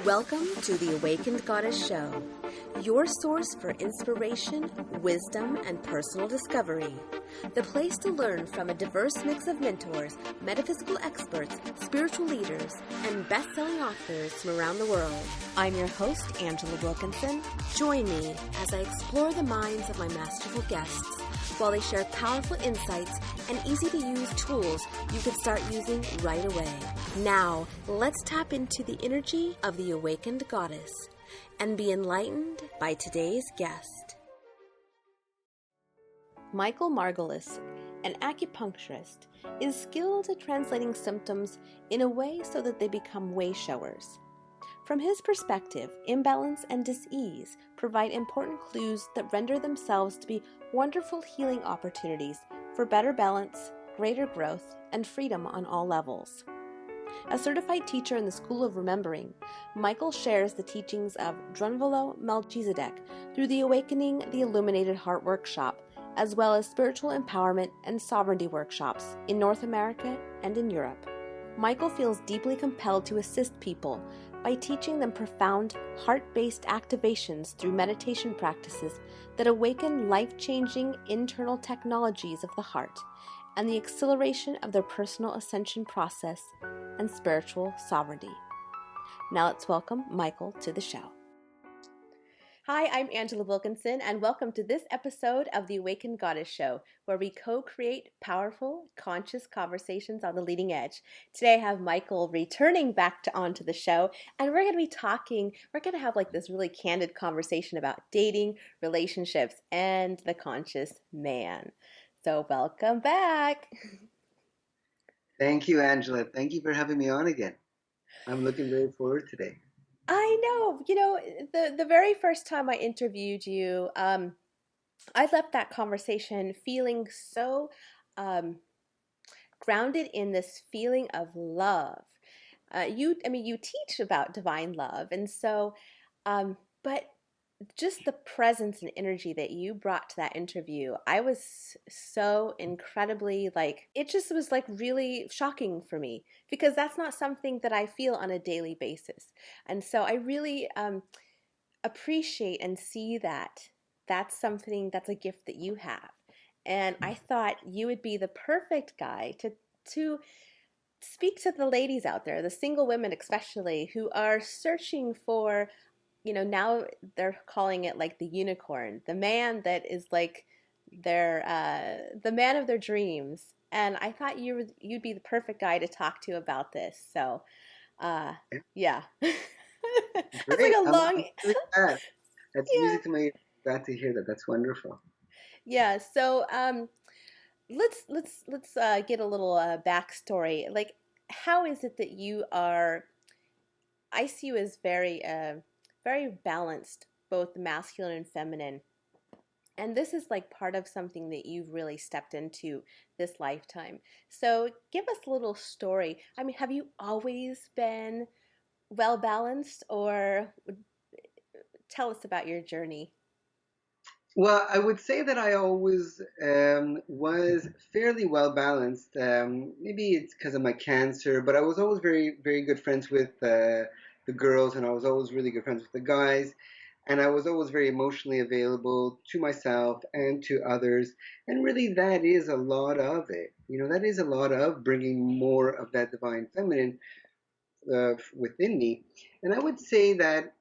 Welcome to the Awakened Goddess Show, your source for inspiration, wisdom, and personal discovery. The place to learn from a diverse mix of mentors, metaphysical experts, spiritual leaders, and best-selling authors from around the world. I'm your host, Angela Wilkinson. Join me as I explore the minds of my masterful guests while they share powerful insights and easy-to-use tools you can start using right away. Now, let's tap into the energy of the Awakened Goddess and be enlightened by today's guest. Michael Margulis, an acupuncturist, is skilled at translating symptoms in a way so that they become way showers. From his perspective, imbalance and dis-ease provide important clues that render themselves to be wonderful healing opportunities for better balance, greater growth, and freedom on all levels. A certified teacher in the School of Remembering, Michael shares the teachings of Drunvalo Melchizedek through the Awakening the Illuminated Heart workshop, as well as spiritual empowerment and sovereignty workshops in North America and in Europe. Michael feels deeply compelled to assist people by teaching them profound, heart-based activations through meditation practices that awaken life-changing internal technologies of the heart and the acceleration of their personal ascension process and spiritual sovereignty. Now let's welcome Michael to the show. Hi, I'm Angela Wilkinson, and welcome to this episode of the Awakened Goddess Show, where we co-create powerful, conscious conversations on the leading edge. Today I have Michael returning back onto the show, and we're going to have like this really candid conversation about dating, relationships, and the conscious man. So welcome back. Thank you, Angela. Thank you for having me on again. I'm looking very forward today. I know, the very first time I interviewed you, I left that conversation feeling so grounded in this feeling of love. You teach about divine love, and so, but just the presence and energy that you brought to that interview, I was so incredibly, it just was really shocking for me, because that's not something that I feel on a daily basis. And so I really appreciate and see that that's a gift that you have. And I thought you would be the perfect guy to speak to the ladies out there, the single women especially, who are searching for, now they're calling it like the unicorn, the man that is like the man of their dreams. And I thought you'd be the perfect guy to talk to about this. So, yeah. That's Great. like a long. I'm really glad. That's Yeah. music to my ears. Glad to hear that. That's wonderful. Yeah. So, let's get a little backstory. Like, how is it that you are? I see you as very very balanced, both masculine and feminine. And this is like part of something that you've really stepped into this lifetime. So give us a little story. I mean, have you always been well balanced, or tell us about your journey? Well, I would say that I always was fairly well balanced. Maybe it's because of my cancer, but I was always very, very good friends with the girls, and I was always really good friends with the guys. And I was always very emotionally available to myself and to others. And really, that is a lot of it. That is a lot of bringing more of that divine feminine within me. And I would say that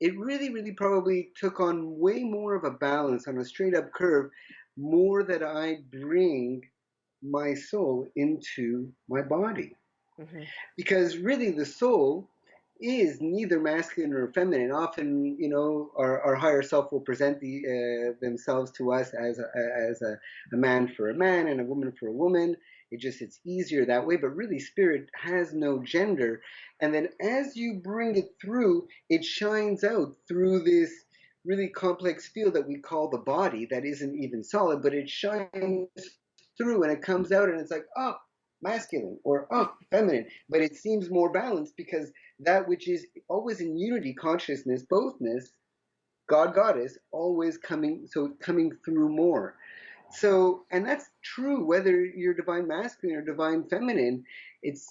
it really, really probably took on way more of a balance on a straight up curve, more that I bring my soul into my body. Mm-hmm. Because really, the soul is neither masculine nor feminine. Often, our higher self will present themselves to us as a man for a man and a woman for a woman. It's easier that way. But really, spirit has no gender. And then as you bring it through, it shines out through this really complex field that we call the body, that isn't even solid, but it shines through and it comes out, and it's like, oh, masculine, or feminine, but it seems more balanced, because that which is always in unity, consciousness, bothness, God, goddess, always coming through more. So, and that's true whether you're divine masculine or divine feminine. It's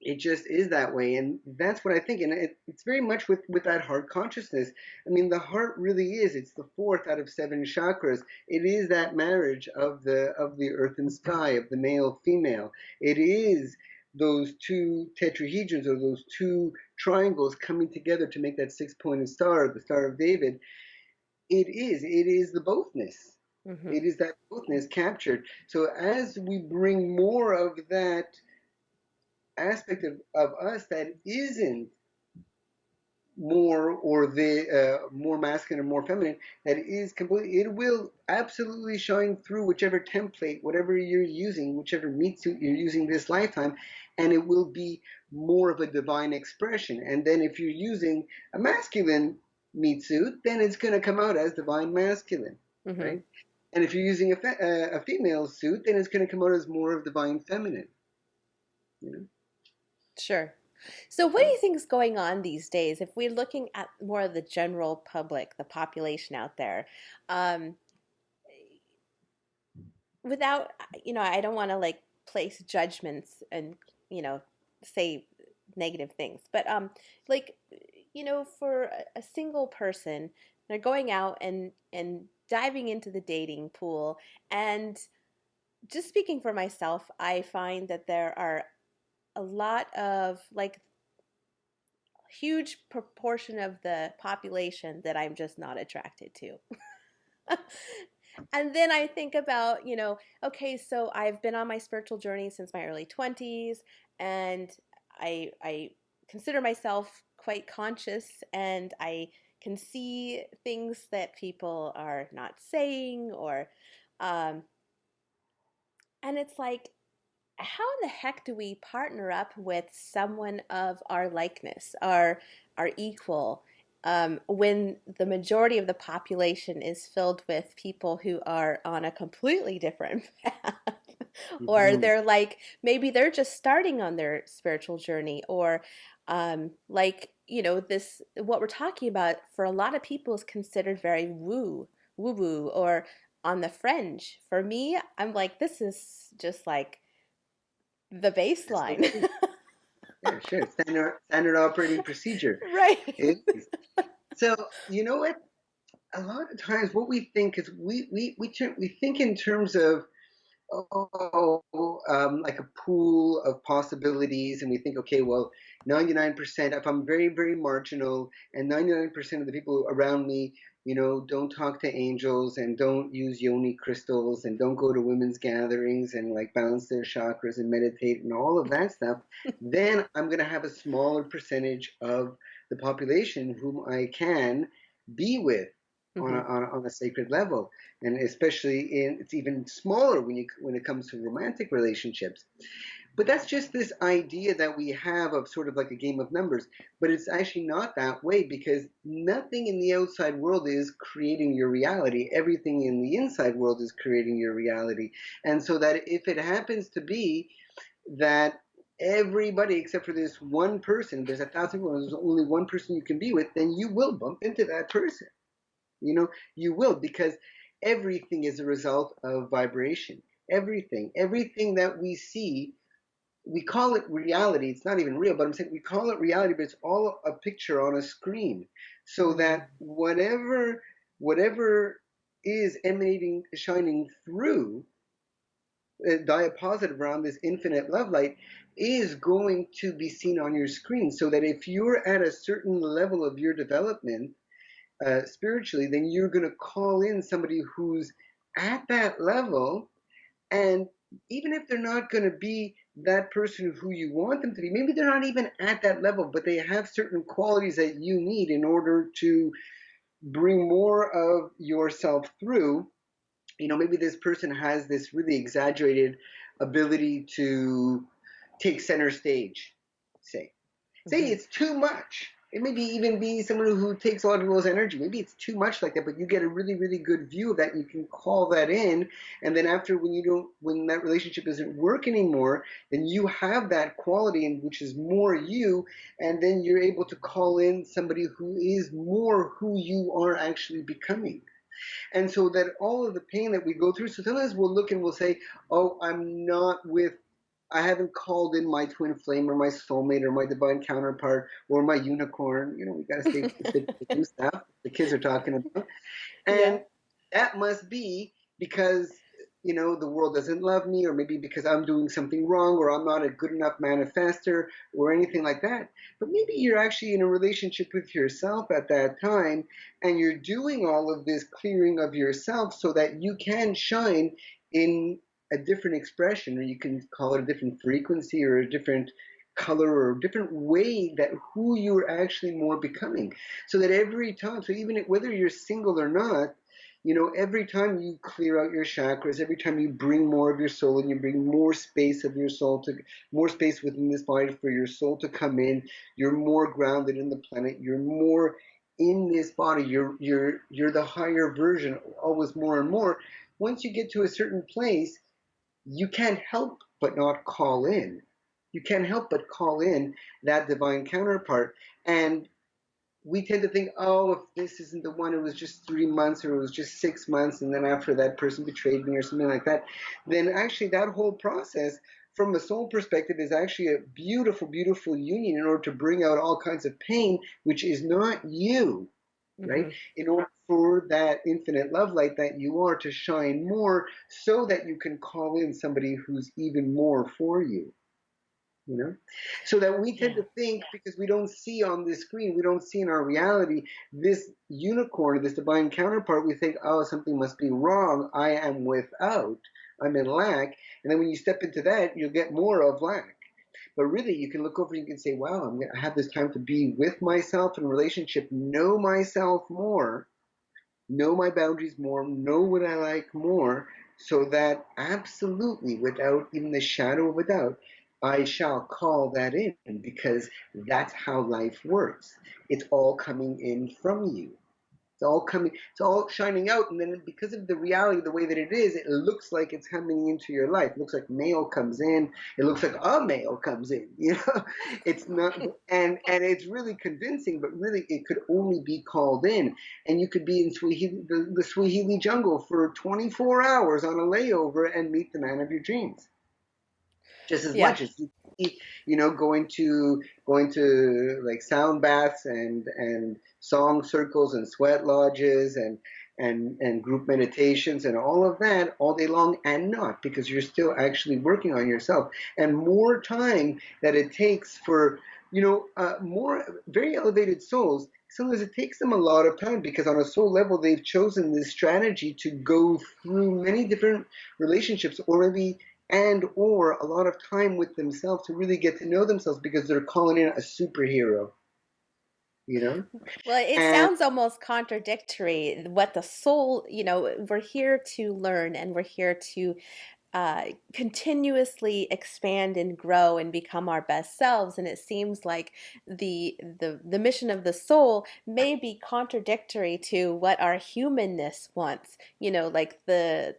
It just is that way, and that's what I think. And it's very much with that heart consciousness. I mean, the heart really is, it's the fourth out of seven chakras. It is that marriage of the earth and sky, of the male female. It is those two tetrahedrons, or those two triangles coming together to make that six-pointed star, the Star of David. It is the bothness. Mm-hmm. It is that bothness captured. So as we bring more of that aspect of us that isn't more, or the more masculine or more feminine, that is completely, it will absolutely shine through whichever template, whatever you're using, whichever meat suit you're using this lifetime, and it will be more of a divine expression. And then if you're using a masculine meat suit, then it's going to come out as divine masculine, Mm-hmm. right? And if you're using a female suit, then it's going to come out as more of divine feminine, you know. Sure. So, what do you think is going on these days? If we're looking at more of the general public, the population out there, um, without, I don't want to like place judgments and, you know, say negative things, but like, for a single person, they're going out and diving into the dating pool, and just speaking for myself, I find that there are a lot of like huge proportion of the population that I'm just not attracted to. And then I think about, okay, so I've been on my spiritual journey since my early 20s, and I consider myself quite conscious, and I can see things that people are not saying, or um and it's like, how in the heck do we partner up with someone of our likeness, our equal, when the majority of the population is filled with people who are on a completely different path? Or Mm-hmm. they're like, maybe they're just starting on their spiritual journey, or like, this, what we're talking about for a lot of people is considered very woo woo, or on the fringe. For me, I'm like, this is just like the That's baseline. okay. Yeah, sure. Standard operating procedure. Right. It is. So you know what? A lot of times, what we think is we think in terms of, oh, like a pool of possibilities, and we think, okay, well, 99%. If I'm very, very marginal, and 99% of the people around me, don't talk to angels, and don't use yoni crystals, and don't go to women's gatherings, and like balance their chakras and meditate and all of that stuff, then I'm going to have a smaller percentage of the population whom I can be with Hmm. on a sacred level. And especially it's even smaller when it comes to romantic relationships. But that's just this idea that we have of sort of like a game of numbers. But it's actually not that way, because nothing in the outside world is creating your reality. Everything in the inside world is creating your reality. And so that if it happens to be that everybody except for this one person, there's 1,000 people, there's only one person you can be with, then you will bump into that person. You will, because everything is a result of vibration. Everything that we see, we call it reality. It's not even real, but I'm saying we call it reality, but it's all a picture on a screen. So Mm. that whatever is emanating, shining through, diapositive around this infinite love light, is going to be seen on your screen. So that if you're at a certain level of your development, spiritually, then you're going to call in somebody who's at that level. And even if they're not going to be that person who you want them to be, maybe they're not even at that level, but they have certain qualities that you need in order to bring more of yourself through. Maybe this person has this really exaggerated ability to take center stage, say. Say Hmm. it's too much. It maybe even be someone who takes a lot of people's energy. Maybe it's too much like that, but you get a really, really good view of that. You can call that in, and then after, when that relationship doesn't work anymore, then you have that quality, in which is more you, and then you're able to call in somebody who is more who you are actually becoming. And so that all of the pain that we go through. So sometimes we'll look and we'll say, "Oh, I'm not with I haven't called in my twin flame or my soulmate or my divine counterpart or my unicorn. We got to stay fit with the new stuff the kids are talking about. Yeah. And that must be because, the world doesn't love me, or maybe because I'm doing something wrong, or I'm not a good enough manifester, or anything like that. But maybe you're actually in a relationship with yourself at that time, and you're doing all of this clearing of yourself so that you can shine in a different expression, or you can call it a different frequency, or a different color, or a different way that who you're actually more becoming. So that every time, so even whether you're single or not, every time you clear out your chakras, every time you bring more of your soul and you bring more space of your soul to more space within this body for your soul to come in, you're more grounded in the planet, you're more in this body, you're the higher version, always more and more. Once you get to a certain place, you can't help but not call in. You can't help but call in that divine counterpart. And we tend to think, oh, if this isn't the one, it was just 3 months, or it was just 6 months, and then after that person betrayed me or something like that. Then actually that whole process from a soul perspective is actually a beautiful, beautiful union in order to bring out all kinds of pain, which is not you, right? Hmm. In order for that infinite love light that you are to shine more so that you can call in somebody who's even more for you, you know so that we tend Yeah. to think, because we don't see on this screen, we don't see in our reality this unicorn, this divine counterpart. We think, oh, something must be wrong, I am without, I'm in lack. And then when you step into that, you'll get more of lack. But really, you can look over and you can say, wow, I have this time to be with myself in relationship, know myself more, know my boundaries more, know what I like more, so that absolutely, without even the shadow of a doubt, I shall call that in, because that's how life works. It's all coming in from you. It's all shining out, and then because of the reality, the way that it is, it looks like it's coming into your life. It looks like mail comes in. It looks like a mail comes in. It's not, and it's really convincing, but really it could only be called in, and you could be in Swahili, the Swahili jungle for 24 hours on a layover and meet the man of your dreams just as Yeah. much as you be, going to like sound baths and song circles and sweat lodges and group meditations and all of that all day long, and not, because you're still actually working on yourself. And more time that it takes for more very elevated souls, sometimes it takes them a lot of time, because on a soul level they've chosen this strategy to go through many different relationships, or maybe and or a lot of time with themselves to really get to know themselves, because they're calling in a superhero, you know? Well, it And sounds almost contradictory. What the soul, we're here to learn and we're here to continuously expand and grow and become our best selves. And it seems like the mission of the soul may be contradictory to what our humanness wants. Like the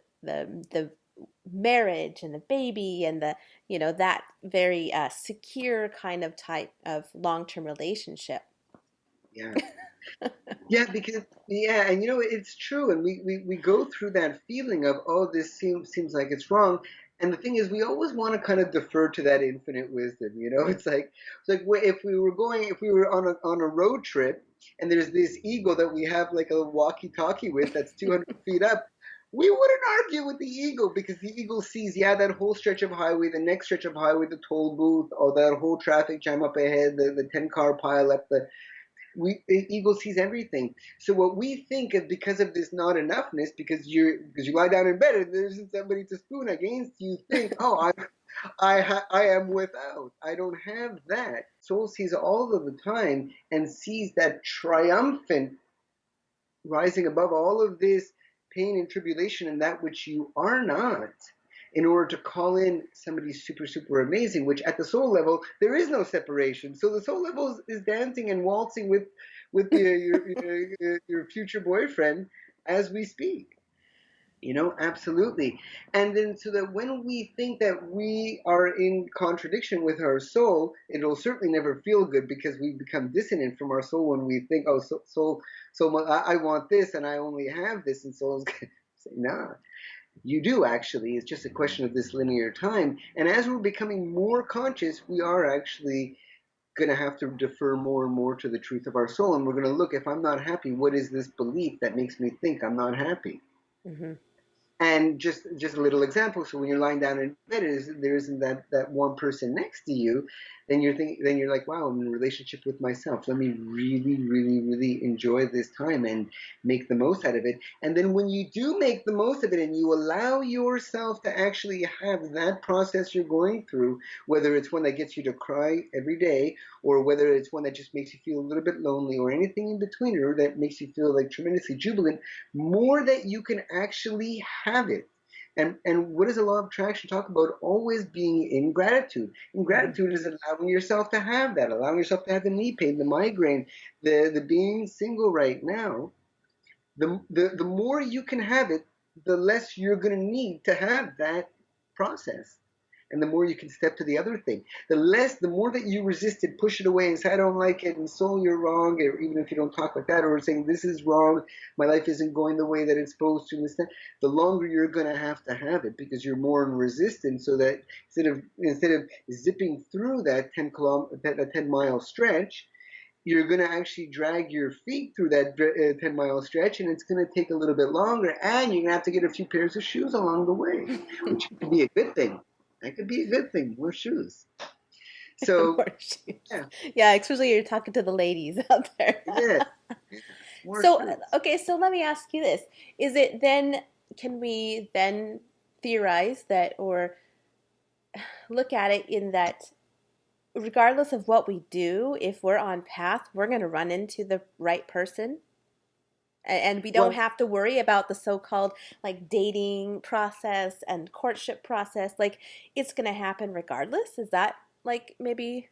marriage and the baby and that very secure kind of type of long-term relationship. yeah. Yeah, because yeah, and it's true, and we go through that feeling of, oh, this seems like it's wrong. And the thing is, we always want to kind of defer to that infinite wisdom. It's like if we were on a road trip, and there's this eagle that we have like a walkie-talkie with that's 200 feet up. We wouldn't argue with the eagle, because the eagle sees, yeah, that whole stretch of highway, the next stretch of highway, the toll booth, or that whole traffic jam up ahead, the 10-car pile up, the ego sees everything. So what we think is, because of this not enoughness, because you lie down in bed and there isn't somebody to spoon against, you think, oh, I am without. I don't have that. Soul sees all of the time and sees that triumphant rising above all of this pain and tribulation and that which you are not, in order to call in somebody super, super amazing, which at the soul level, there is no separation. So the soul level is dancing and waltzing with your future boyfriend as we speak. Absolutely. And then, so that when we think that we are in contradiction with our soul, it'll certainly never feel good, because we become dissonant from our soul when we think, oh, so I want this and I only have this. And soul's going to say, nah, You do actually. It's just a question of this linear time. And as we're becoming more conscious, we are actually going to have to defer more and more to the truth of our soul. And we're going to look, if I'm not happy, what is this belief that makes me think I'm not happy? Mm-hmm. And just a little example. So when you're lying down in bed, there isn't that one person next to you, then you're like, wow, I'm in a relationship with myself. Let me really, really, really enjoy this time and make the most out of it. And then when you do make the most of it and you allow yourself to actually have that process you're going through, whether it's one that gets you to cry every day, or whether it's one that just makes you feel a little bit lonely, or anything in between, or that makes you feel like tremendously jubilant, more that you can actually have it. And what does the law of attraction talk about? Always being in gratitude. And gratitude is allowing yourself to have that, allowing yourself to have the knee pain, the migraine, the being single right now. The more you can have it, the less you're going to need to have that process. And the more you can step to the other thing. The more that you resist it, push it away and say, I don't like it, and so you're wrong, or even if you don't talk like that, or saying, this is wrong, my life isn't going the way that it's supposed to, the longer you're going to have it, because you're more in resistance, so that instead of zipping through that 10-mile stretch, you're going to actually drag your feet through that 10-mile stretch, and it's going to take a little bit longer, and you're going to have to get a few pairs of shoes along the way, which could be a good thing. That could be a good thing, more shoes. So, More shoes. yeah. Yeah, especially you're talking to the ladies out there. Yeah. More So, shoes. okay, so let me ask you this. Is it then, can we then theorize that or look at it in that regardless of what we do, if we're on path, we're going to run into the right person? And we don't Well, have to worry about the so-called like dating process and courtship process. Like it's going to happen regardless. Is that like maybe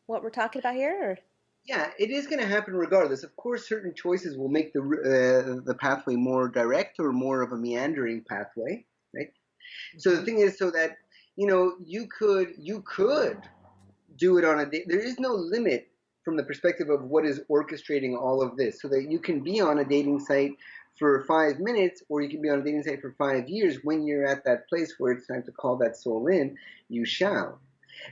what we're talking about here? Or? yeah, it is going to happen regardless. Of course, certain choices will make the pathway more direct or more of a meandering pathway, right? So the Mm-hmm. thing is, so that you could do it on a day. There is no limit from the perspective of what is orchestrating all of this, so that you can be on a dating site for 5 minutes, or you can be on a dating site for 5 years. When you're at that place where it's time to call that soul in, you shall.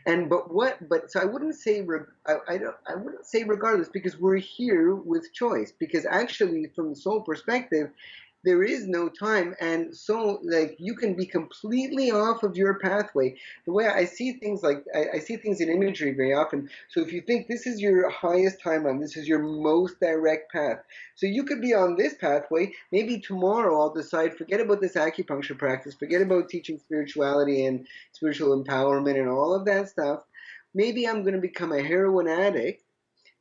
And but so I wouldn't say I wouldn't say regardless, because we're here with choice, because actually from the soul perspective, there is no time. And so like you can be completely off of your pathway. The way I see things, like I see things in imagery very often. So if you think this is your highest timeline, this is your most direct path, so you could be on this pathway. Maybe tomorrow I'll decide, forget about this acupuncture practice, forget about teaching spirituality and spiritual empowerment and all of that stuff. Maybe I'm going to become a heroin addict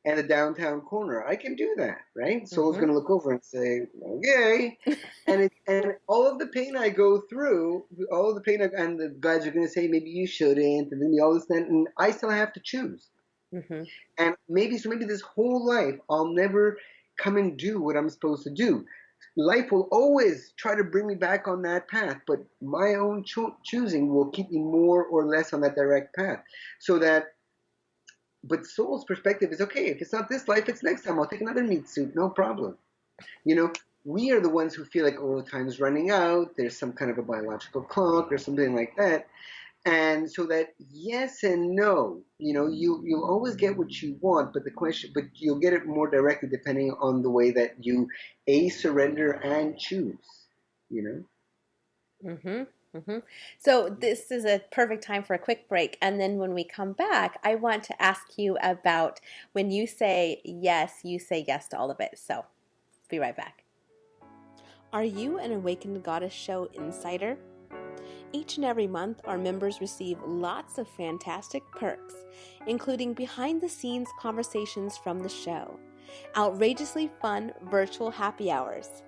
and a downtown corner. I can do that, right? Soul's Mm-hmm. going to look over and say, okay. And all of the pain I go through, all of the pain, and the guys are going to say, maybe you shouldn't, and then all this, and I still have to choose. Mm-hmm. And maybe this whole life, I'll never come and do what I'm supposed to do. Life will always try to bring me back on that path, but my own choosing will keep me more or less on that direct path. So that, but soul's perspective is, okay, if it's not this life, it's next time. I'll take another meat suit, no problem. You know, we are the ones who feel like, oh, time's running out. There's some kind of a biological clock or something like that. And so that, yes and no, you'll always get what you want, but you'll get it more directly depending on the way that you surrender and choose. You know. Mm-hmm. Mm-hmm. So this is a perfect time for a quick break. And then when we come back, I want to ask you about when you say yes to all of it. So be right back. Are you an Awakened Goddess Show insider? Each and every month, our members receive lots of fantastic perks, including behind-the-scenes conversations from the show, outrageously fun virtual happy hours,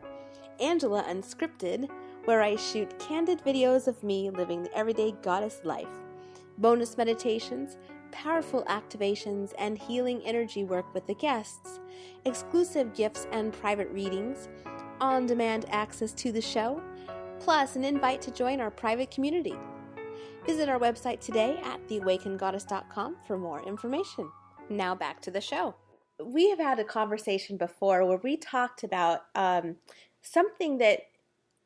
Angela Unscripted, where I shoot candid videos of me living the everyday goddess life, bonus meditations, powerful activations, and healing energy work with the guests, exclusive gifts and private readings, on-demand access to the show, plus an invite to join our private community. Visit our website today at theawakenedgoddess.com for more information. Now back to the show. We have had a conversation before where we talked about something that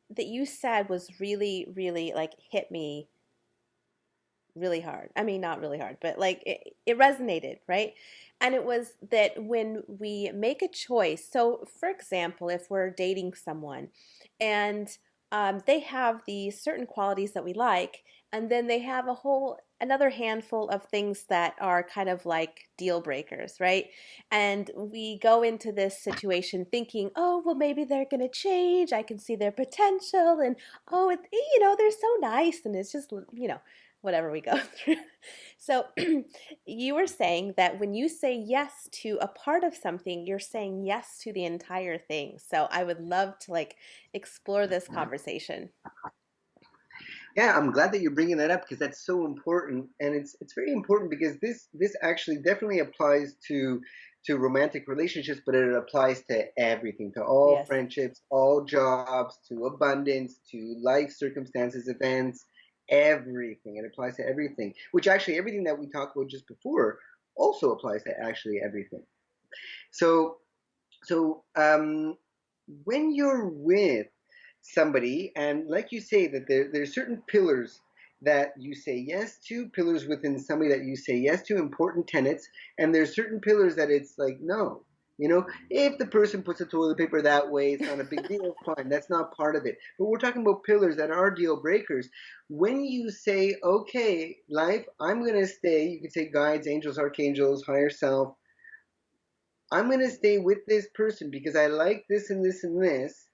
that you said was really, really like hit me really hard. I mean, not really hard, but like it resonated, right? And it was that when we make a choice, so for example, if we're dating someone and they have these certain qualities that we like, and then they have a whole another handful of things that are kind of like deal breakers, right? And we go into this situation thinking, oh, well, maybe they're going to change. I can see their potential, and oh, they're so nice, and it's just, whatever we go through. So you were saying that when you say yes to a part of something, you're saying yes to the entire thing. So I would love to like explore this conversation. Yeah, I'm glad that you're bringing that up because that's so important, and it's very important because this actually definitely applies to romantic relationships, but it applies to everything, to all Yes. friendships, all jobs, to abundance, to life circumstances, events, everything. It applies to everything, which actually everything that we talked about just before also applies to actually everything. So so when you're with somebody, and like you say that there's certain pillars that you say yes to, pillars within somebody that you say yes to, important tenets, and there's certain pillars that it's like no. If the person puts the toilet paper that way, it's not a big deal. Fine, that's not part of it. But we're talking about pillars that are deal breakers. When you say, okay, life, I'm going to stay, you can say guides, angels, archangels, higher self, I'm going to stay with this person because I like this and this and this,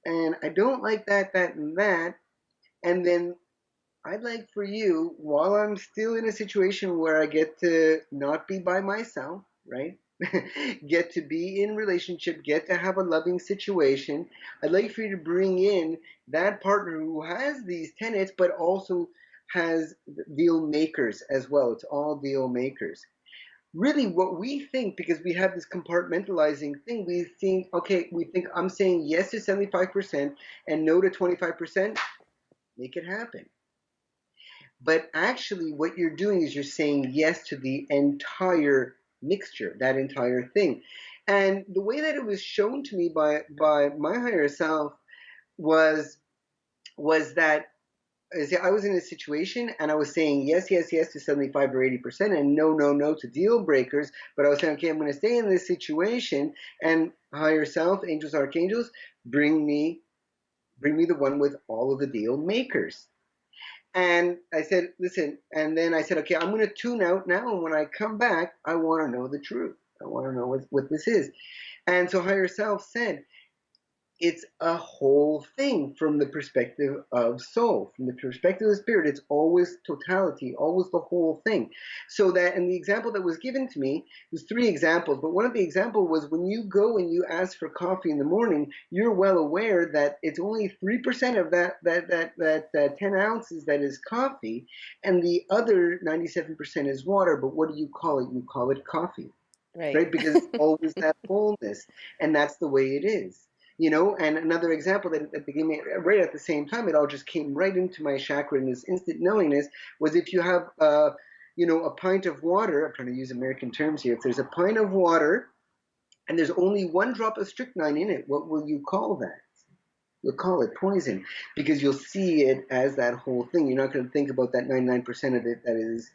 and I don't like that, that, and that. And then I'd like for you, while I'm still in a situation where I get to not be by myself, right? Get to be in relationship, get to have a loving situation. I'd like for you to bring in that partner who has these tenets, but also has deal makers as well. It's all deal makers. Really, what we think, because we have this compartmentalizing thing, we think, okay, we think I'm saying yes to 75% and no to 25%, make it happen. But actually, what you're doing is you're saying yes to the entire mixture, that entire thing. And the way that it was shown to me by my higher self was that I was in a situation and I was saying yes, yes, yes to 75 or 80% and no, no, no to deal breakers. But I was saying, okay, I'm going to stay in this situation, and higher self, angels, archangels, bring me the one with all of the deal makers. And I said, listen, and then I said, okay, I'm going to tune out now. And when I come back, I want to know the truth. I want to know what this is. And so higher self said, it's a whole thing from the perspective of soul, from the perspective of spirit. It's always totality, always the whole thing. So that, and the example that was given to me was three examples, but one of the examples was when you go and you ask for coffee in the morning, you're well aware that it's only 3% of that 10 ounces that is coffee, and the other 97% is water. But what do you call it? You call it coffee, Right. right? Because it's always that wholeness, and that's the way it is. And another example that they gave me right at the same time, it all just came right into my chakra in this instant knowingness, was if you have, a pint of water, I'm trying to use American terms here, if there's a pint of water and there's only one drop of strychnine in it, what will you call that? You'll call it poison, because you'll see it as that whole thing. You're not going to think about that 99% of it that is,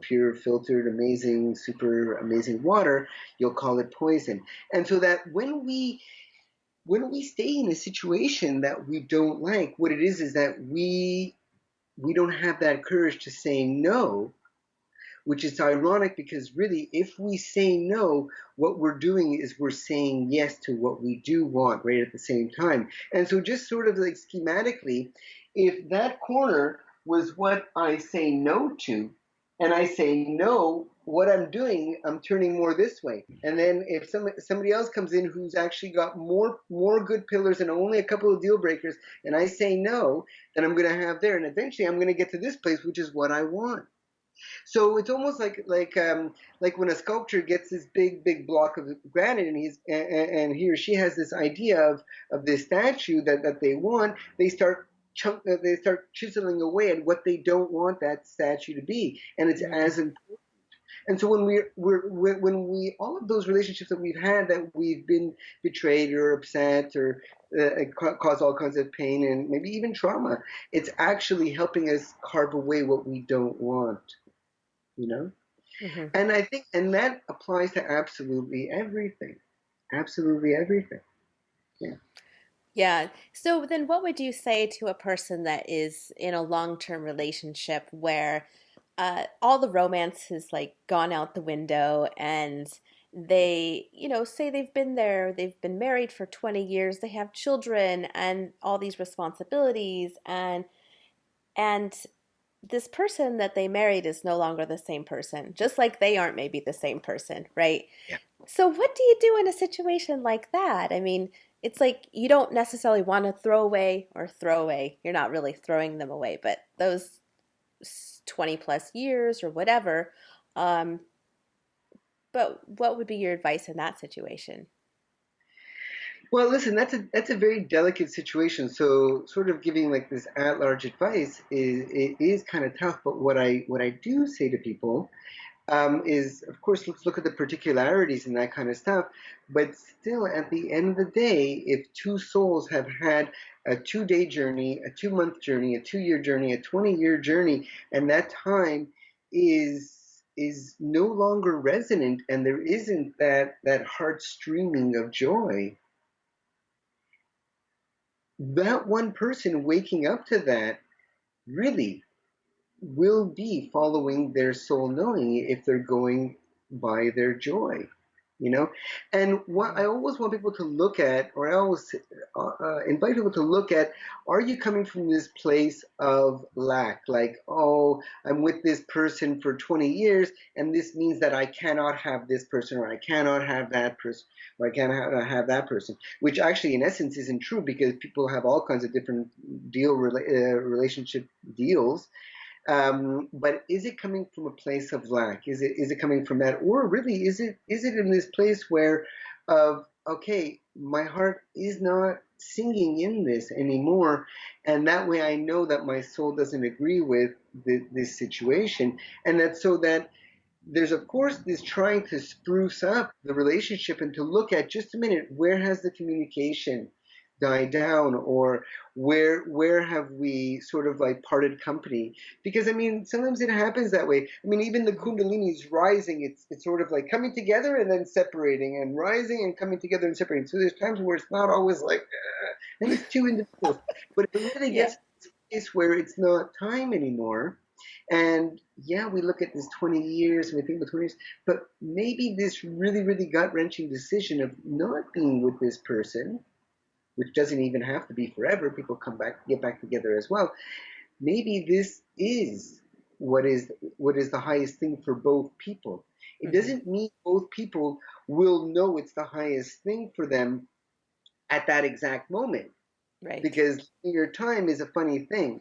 pure, filtered, amazing, super amazing water. You'll call it poison. And so that when we stay in a situation that we don't like, what it is that we don't have that courage to say no, which is ironic because really, if we say no, what we're doing is we're saying yes to what we do want right at the same time. And so just sort of like schematically, if that corner was what I say no to, and I say no, what I'm doing, I'm turning more this way. And then if somebody else comes in who's actually got more good pillars and only a couple of deal breakers, and I say no, then I'm going to have there, and eventually I'm going to get to this place, which is what I want. So it's almost like when a sculptor gets this big block of granite, and he or she has this idea of this statue that they want. They start chiseling away at what they don't want that statue to be, and it's Mm. as important. And so when we all of those relationships that we've had, that we've been betrayed or upset or cause all kinds of pain and maybe even trauma. It's actually helping us carve away what we don't want, you know? Hmm. And I think, and that applies to absolutely everything. Absolutely everything. Yeah. Yeah. So then what would you say to a person that is in a long-term relationship where all the romance has like gone out the window and they, say they've been married for 20 years, they have children and all these responsibilities and this person that they married is no longer the same person, just like they aren't maybe the same person, right? Yeah. So, what do you do in a situation like that? I mean, it's like you don't necessarily want to throw away or throw away. You're not really throwing them away, but those 20 plus years or whatever. Um, but what would be your advice in that situation? Well, listen, that's a very delicate situation. So, sort of giving like this at-large advice is kind of tough. But what I do say to people is, of course, let's look at the particularities and that kind of stuff. But still, at the end of the day, if two souls have had a 2-day journey, a 2-month journey, a 2-year journey, a 20-year journey, and that time is no longer resonant, and there isn't that heart streaming of joy, that one person waking up to that really will be following their soul knowing if they're going by their joy, you know. And what I Mhm. always want people to look at, or I always invite people to look at, are you coming from this place of lack, like, oh, I'm with this person for 20 years and this means that I cannot have this person, or I cannot have that person, or I cannot have that person, which actually in essence isn't true, because people have all kinds of different relationship deals. But is it coming from a place of lack? Is it coming from that, or really is it in this place where, of okay, my heart is not singing in this anymore, and that way I know that my soul doesn't agree with this situation, and that so that there's of course this trying to spruce up the relationship and to look at, just a minute, where has the communication died down, or where have we sort of like parted company? Because I mean, sometimes it happens that way. I mean, even the Mhm. kundalini is rising, it's sort of like coming together and then separating, and rising and coming together and separating. So there's times where it's not always like and it's two individuals, but it really Yeah. gets to this place where it's not time anymore. And yeah, we look at this 20 years and we think about 20 years, but maybe this really, really gut wrenching decision of not being with this person, which doesn't even have to be forever, people come back, get back together as well. Maybe this is what is what is the highest thing for both people. It Hmm. doesn't mean both people will know it's the highest thing for them at that exact moment, Right. because your time is a funny thing,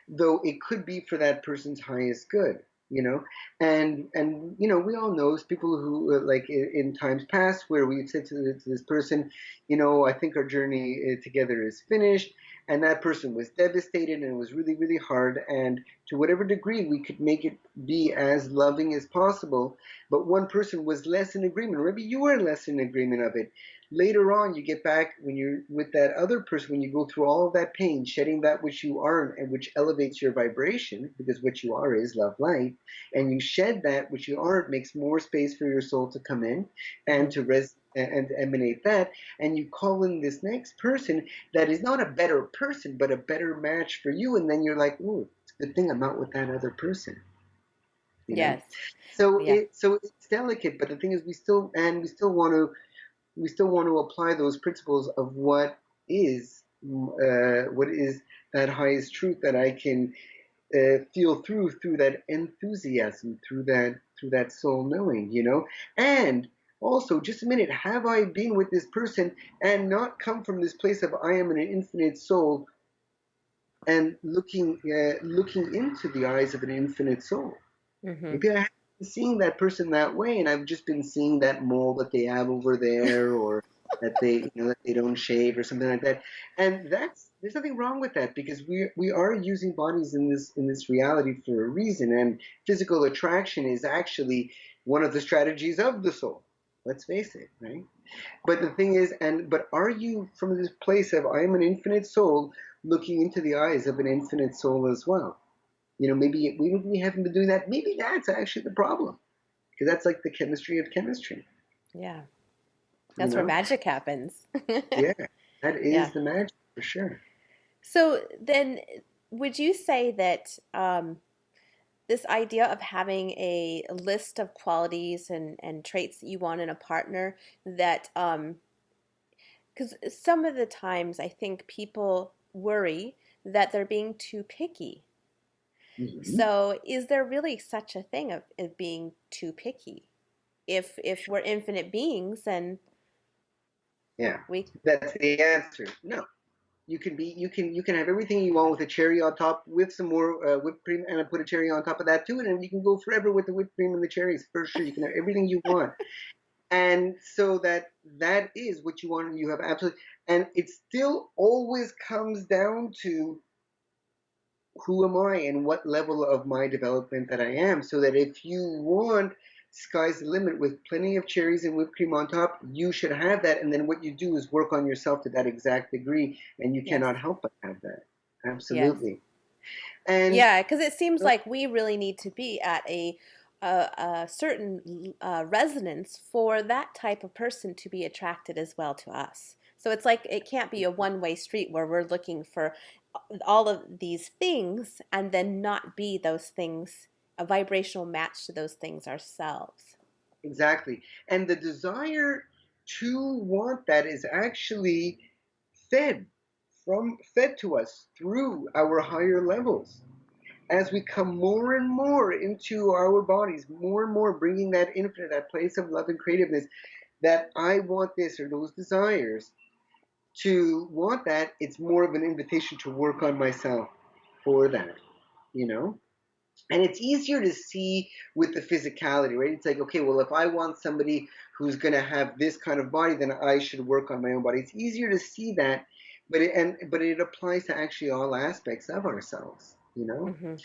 though it could be for that person's highest good, you know. And we all know people who like in times past where we've said to this person, I think our journey together is finished, and that person was devastated and it was really, really hard, and to whatever degree we could make it be as loving as possible, but one person was less in agreement, or maybe you were less in agreement of it. Later on, you get back when you're with that other person, when you go through all of that pain, shedding that which you aren't, and which elevates your vibration, because what you are is love light, and you shed that which you aren't, makes more space for your soul to come in and Hmm. to and emanate that, and you call in this next person that is not a better person but a better match for you, and then you're like, oh, it's a good thing I'm not with that other person, you know. Yes. So Yeah. it's delicate, but the thing is, we still want to apply those principles of what is that highest truth that I can feel through that enthusiasm, through that soul knowing, and also, just a minute, have I been with this person and not come from this place of I am an infinite soul, and looking into the eyes of an infinite soul? Hmm. Maybe I haven't been seeing that person that way, and I've just been seeing that mole that they have over there, or that they don't shave, or something like that. And there's nothing wrong with that, because we are using bodies in this reality for a reason, and physical attraction is actually one of the strategies of the soul. Let's face it, right? But the thing is, but are you from this place of I am an infinite soul looking into the eyes of an infinite soul as well? Maybe we haven't been doing that. Maybe that's actually the problem, because that's like the chemistry of chemistry. Yeah. You That's where know, magic happens. yeah, that Yeah. is the magic for sure. So then, would you say that this idea of having a list of qualities and traits that you want in a partner, that because some of the times I think people worry that they're being too picky. Hmm. So is there really such a thing of being too picky? If we're infinite beings, then Yeah, we that's the answer. No, you can have everything you want with a cherry on top, with some more whipped cream, and I put a cherry on top of that too, and then you can go forever with the whipped cream and the cherries for sure. You can have everything you want, and so that is what you want. You have absolutely, and it still always comes down to who am I and what level of my development that I am. So that if you want sky's the limit with plenty of cherries and whipped cream on top, you should have that. And then what you do is work on yourself to that exact degree, and you yes, cannot help but have that. yes. Absolutely. And Yeah, because it seems like we really need to be at a certain resonance for that type of person to be attracted as well to us. So it's like it can't be a one-way street where we're looking for all of these things and then not be those things, a vibrational match to those things ourselves. exactly. And the desire to want that is actually fed fed to us through our higher levels. As we come more and more into our bodies, more and more bringing that infinite, that place of love and creativeness, that I want this or those desires, to want that, it's more of an invitation to work on myself for that, you know? And it's easier to see with the physicality, right? It's like, okay, well, if I want somebody who's going to have this kind of body, then I should work on my own body. It's easier to see that, but it applies to actually all aspects of ourselves, you know? Hmm.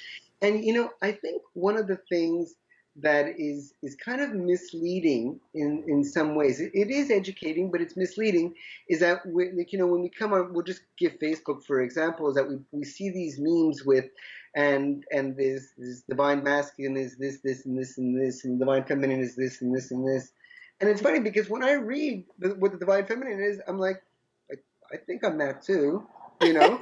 And I think one of the things that is kind of misleading in some ways. It is educating, but it's misleading. Is that like when we come on, we'll just give Facebook for example. Is that we see these memes with and this divine masculine is this and this and this, and divine feminine is this and this and this. And it's funny because when I read what the divine feminine is, I'm like, I, I think I'm that too, you know.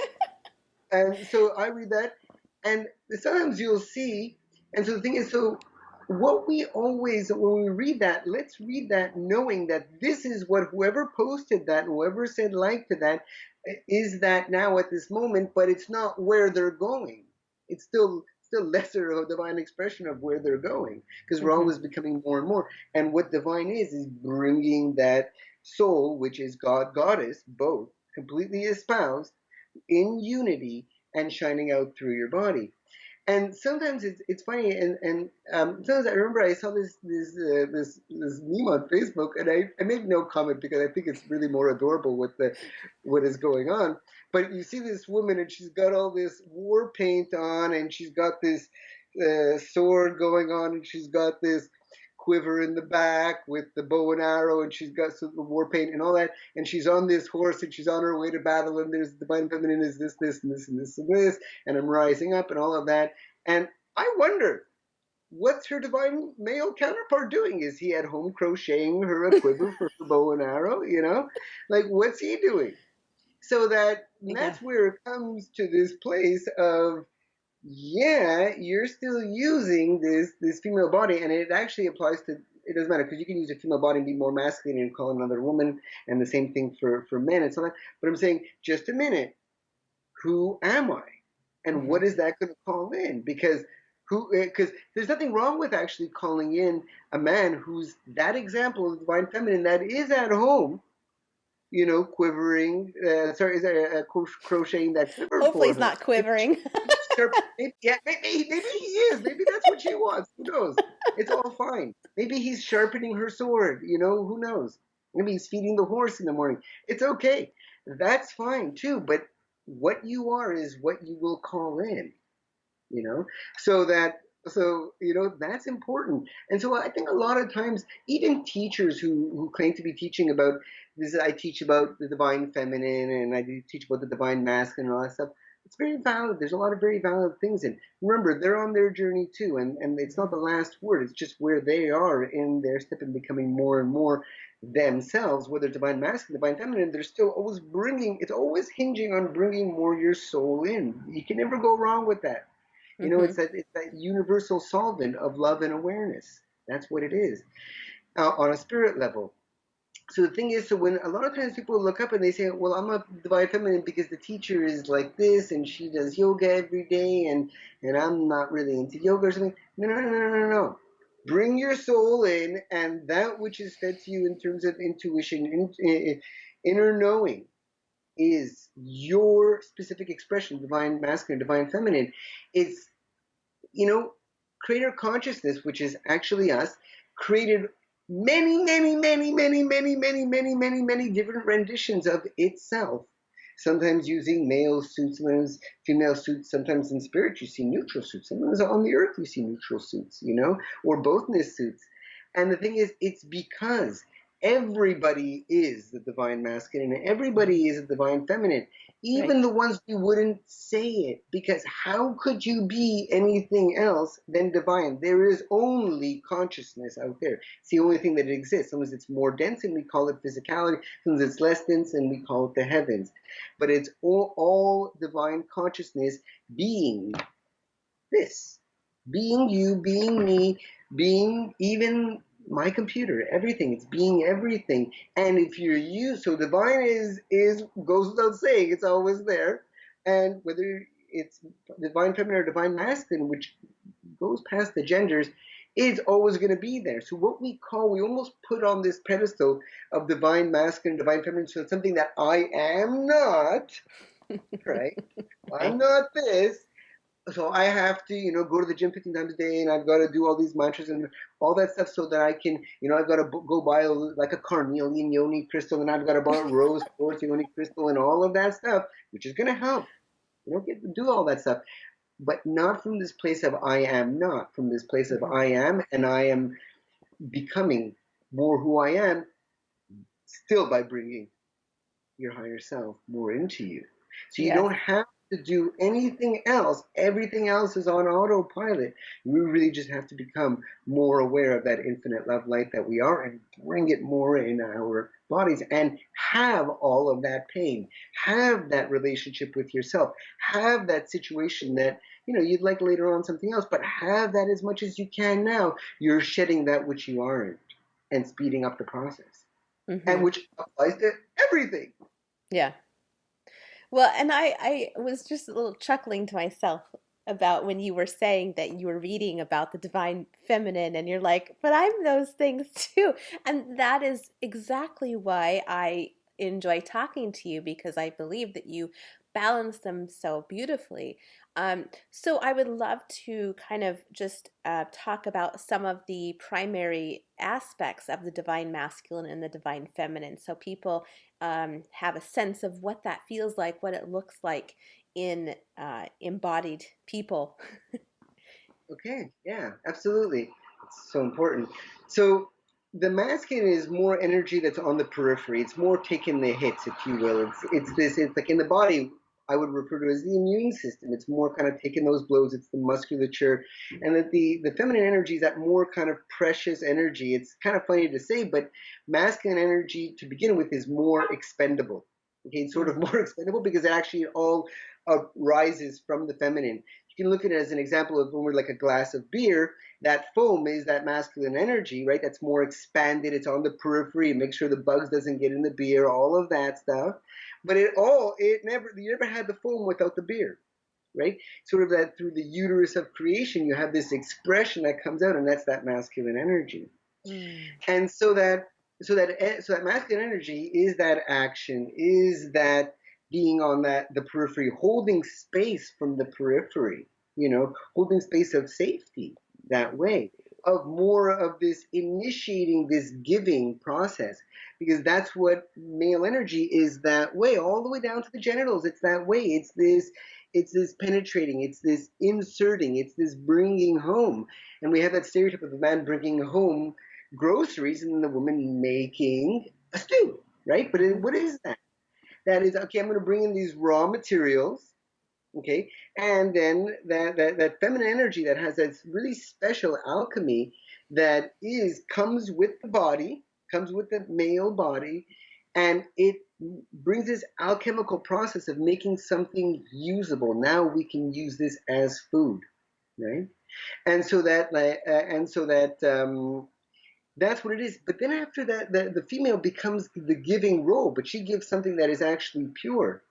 And so I read that, and sometimes you'll see. And so the thing is, so what we always, when we read that, let's read that knowing that this is what whoever posted that, whoever said like to that, is that now at this moment, but it's not where they're going. It's still lesser of a divine expression of where they're going, because we're Hmm. always becoming more and more. And what divine is bringing that soul, which is God, goddess, both completely espoused in unity and shining out through your body. And sometimes it's funny, and sometimes I remember I saw this meme on Facebook, and I made no comment because I think it's really more adorable with the what is going on. But you see this woman, and she's got all this war paint on, and she's got this sword going on, and she's got this quiver in the back with the bow and arrow, and she's got some war paint and all that, and she's on this horse, and she's on her way to battle, and there's the divine feminine is this and this and this and this, and I'm rising up and all of that. And I wonder, what's her divine male counterpart doing? Is he at home crocheting her a quiver for her bow and arrow? Like what's he doing? So Yeah. that's where it comes to this place of, yeah, you're still using this female body, and it actually applies to. It doesn't matter because you can use a female body and be more masculine and call another woman, and the same thing for men and so on. But I'm saying, just a minute, who am I, and Hmm. what is that going to call in? Because there's nothing wrong with actually calling in a man who's that example of the divine feminine that is at home, quivering. Sorry, is that crocheting that quiver Hopefully, for he's her? not quivering. Maybe, yeah, maybe he is. Maybe that's what she wants. Who knows? It's all fine. Maybe he's sharpening her sword. Who knows? Maybe he's feeding the horse in the morning. It's okay. That's fine too. But what you are is what you will call in. You know. So that So, that's important. And so I think a lot of times, even teachers who claim to be teaching about this, I teach about the divine feminine and I do teach about the divine masculine and all that stuff. It's very valid. There's a lot of very valid things. And remember, they're on their journey too. And it's not the last word. It's just where they are in their step and becoming more and more themselves, whether divine masculine, divine feminine, they're still always it's always hinging on bringing more your soul in. You can never go wrong with that. Mm-hmm. It's that universal solvent of love and awareness. That's what it is on a spirit level. So the thing is, so when a lot of times people look up and they say, "Well, I'm a divine feminine because the teacher is like this and she does yoga every day, and I'm not really into yoga or something." No, no, no, no, no, no. Bring your soul in, and that which is fed to you in terms of intuition, inner knowing, is your specific expression, divine masculine, divine feminine. It's creator consciousness, which is actually us, created many, many, many, many, many, many, many, many, many different renditions of itself. Sometimes using male suits, sometimes female suits, sometimes in spirit you see neutral suits, sometimes on the earth you see neutral suits, or bothness suits. And the thing is, it's because everybody is the divine masculine and everybody is the divine feminine, Right. even the ones who wouldn't say it, because how could you be anything else than divine? There is only consciousness out there. It's the only thing that exists. Sometimes it's more dense and we call it physicality, sometimes it's less dense and we call it the heavens. But it's all divine consciousness being this, being you, being me, being even my computer, everything. It's being everything. And if you're you, so divine is goes without saying, it's always there. And whether it's divine feminine or divine masculine, which goes past the genders, is always going to be there. So what we almost put on this pedestal of divine masculine, divine feminine, so it's something that I am not, right? I'm Right. not this, so I have to, go to the gym 15 times a day, and I've got to do all these mantras and all that stuff so that I can, I've got to go buy like a carnelian yoni crystal, and I've got to buy a rose quartz yoni crystal, and all of that stuff, which is going to help. You don't get to do all that stuff, but not from this place of I am not, from this place of Mm-hmm. I am, and I am becoming more who I am, still by bringing your higher self more into you. So you Yes. don't have to do anything else. Everything else is on autopilot. We really just have to become more aware of that infinite love light that we are and bring it more in our bodies and have all of that pain, have that relationship with yourself, have that situation that you'd like later on something else, but have that as much as you can now. You're shedding that which you aren't and speeding up the process, and Mm-hmm. which applies to everything. Yeah. Well, and I was just a little chuckling to myself about when you were saying that you were reading about the divine feminine, and you're like, but I'm those things too. And that is exactly why I enjoy talking to you, because I believe that you balance them so beautifully. So I would love to kind of just talk about some of the primary aspects of the divine masculine and the divine feminine, so people have a sense of what that feels like, what it looks like in embodied people. Okay, yeah, absolutely. It's so important. So the masculine is more energy that's on the periphery. It's more taking the hits, if you will. It's like in the body, I would refer to it as the immune system. It's more kind of taking those blows. It's the musculature, and that the feminine energy is that more kind of precious energy. It's kind of funny to say, but masculine energy to begin with is more expendable. Okay, it's sort of Mm-hmm. more expendable because it actually all rises from the feminine. You can look at it as an example of when we're like a glass of beer, that foam is that masculine energy, right? That's more expanded. It's on the periphery. Make sure the bugs doesn't get in the beer, all of that stuff. But you never had the foam without the beer, right? Sort of that through the uterus of creation, you have this expression that comes out, and that's that masculine energy. Mm. And so that masculine energy is that action, is that being on the periphery, holding space from the periphery, holding space of safety that way, of more of this initiating this giving process, because that's what male energy is, that way all the way down to the genitals. It's that way. It's this it's this penetrating, it's this inserting, it's this bringing home. And we have that stereotype of the man bringing home groceries and the woman making a stew, right? But what is that? That is, okay, I'm going to bring in these raw materials, okay, and then that feminine energy that has that really special alchemy that comes with the body, comes with the male body, and it brings this alchemical process of making something usable. Now we can use this as food, right? And so that that's what it is. But then after that, the female becomes the giving role, but she gives something that is actually pure,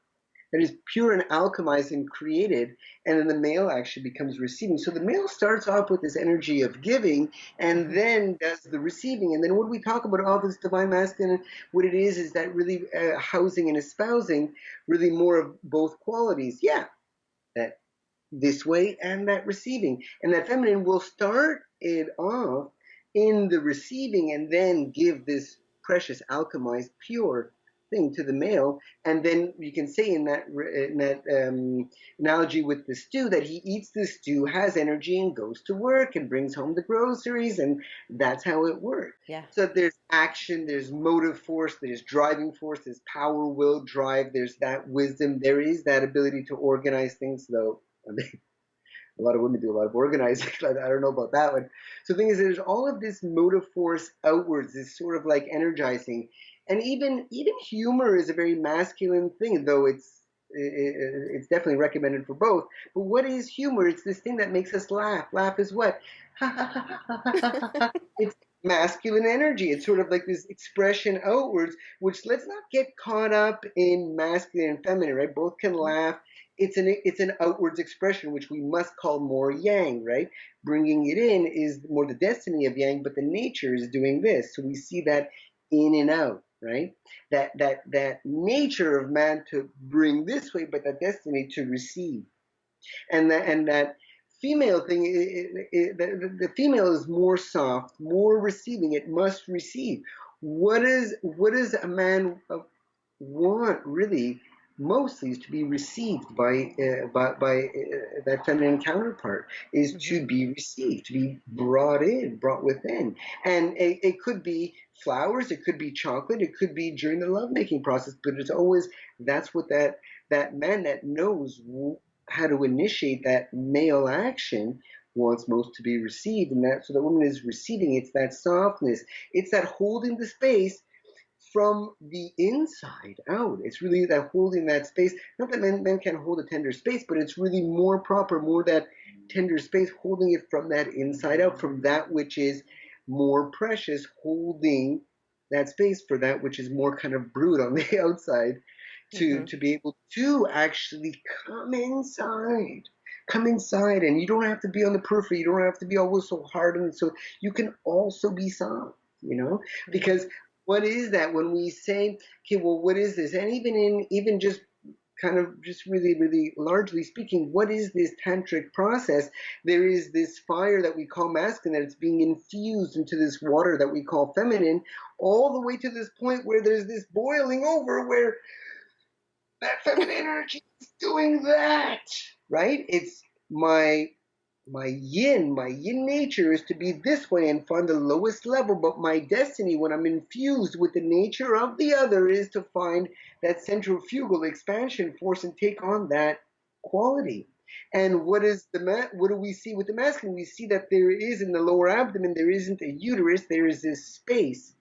that is pure and alchemized and created, and then the male actually becomes receiving. So the male starts off with this energy of giving and then does the receiving. And then when we talk about all this divine masculine, what it is that really housing and espousing really more of both qualities. Yeah, that this way and that receiving. And that feminine will start it off in the receiving and then give this precious, alchemized, pure thing to the male. And then you can say in that analogy with the stew that he eats the stew, has energy, and goes to work and brings home the groceries, and that's how it works. Yeah. So there's action, there's motive force, there's driving force, there's power, will, drive, there's that wisdom, there is that ability to organize things, though. I mean, a lot of women do a lot of organizing. I don't know about that one. So the thing is, there's all of this motive force outwards, this sort of like energizing, and even humor is a very masculine thing, though it's definitely recommended for both. But what is humor? It's this thing that makes us laugh. Laugh is what? It's masculine energy. It's sort of like this expression outwards, which, let's not get caught up in masculine and feminine, right? Both can laugh. It's an outwards expression, which we must call more yang, right? Bringing it in is more the destiny of yang, but the nature is doing this. So we see that in and out, right? That nature of man to bring this way, but that destiny to receive, and that female thing, the female is more soft, more receiving. It must receive. What does a man want really? Mostly is to be received by that feminine counterpart, is to be received, to be brought within. And it could be flowers, it could be chocolate, it could be during the lovemaking process, but it's always, that's what that man that knows how to initiate that male action wants most to be received. And that, so the woman is receiving, it's that softness, it's that holding the space from the inside out. It's really that holding that space. Not that men can't hold a tender space, but it's really more proper, more that tender space, holding it from that inside out, from that which is more precious, holding that space for that which is more kind of brute on the outside, to be able to actually come inside. And you don't have to be on the periphery, you don't have to be always so hard, and so you can also be soft, because what is that when we say, okay, well, what is this? And even just kind of just really, really largely speaking, what is this tantric process? There is this fire that we call masculine, that it's being infused into this water that we call feminine, all the way to this point where there's this boiling over, where that feminine energy is doing that, right? It's my yin nature is to be this way and find the lowest level, but my destiny, when I'm infused with the nature of the other, is to find that centrifugal expansion force and take on that quality. And what do we see with the masculine? We see that there is, in the lower abdomen, there isn't a uterus, there is this space,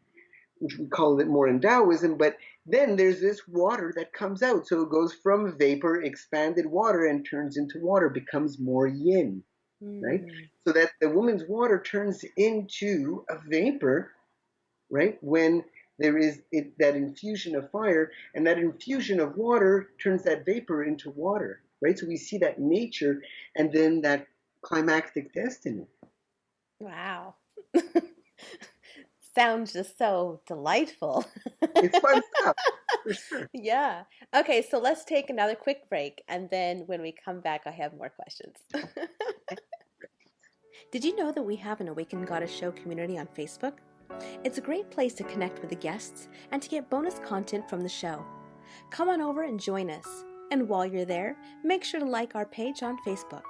which we call it more in Taoism, but then there's this water that comes out. So it goes from vapor, expanded water, and turns into water, becomes more yin, right? So that the woman's water turns into a vapor, right? When there is that infusion of fire, and that infusion of water turns that vapor into water, right? So we see that nature, and then that climactic destiny. Wow. Sounds just so delightful. It's fun stuff, for sure. Yeah. Okay, so let's take another quick break, and then when we come back, I have more questions. Did you know that we have an Awakened Goddess Show community on Facebook? It's a great place to connect with the guests and to get bonus content from the show. Come on over and join us. And while you're there, make sure to like our page on Facebook.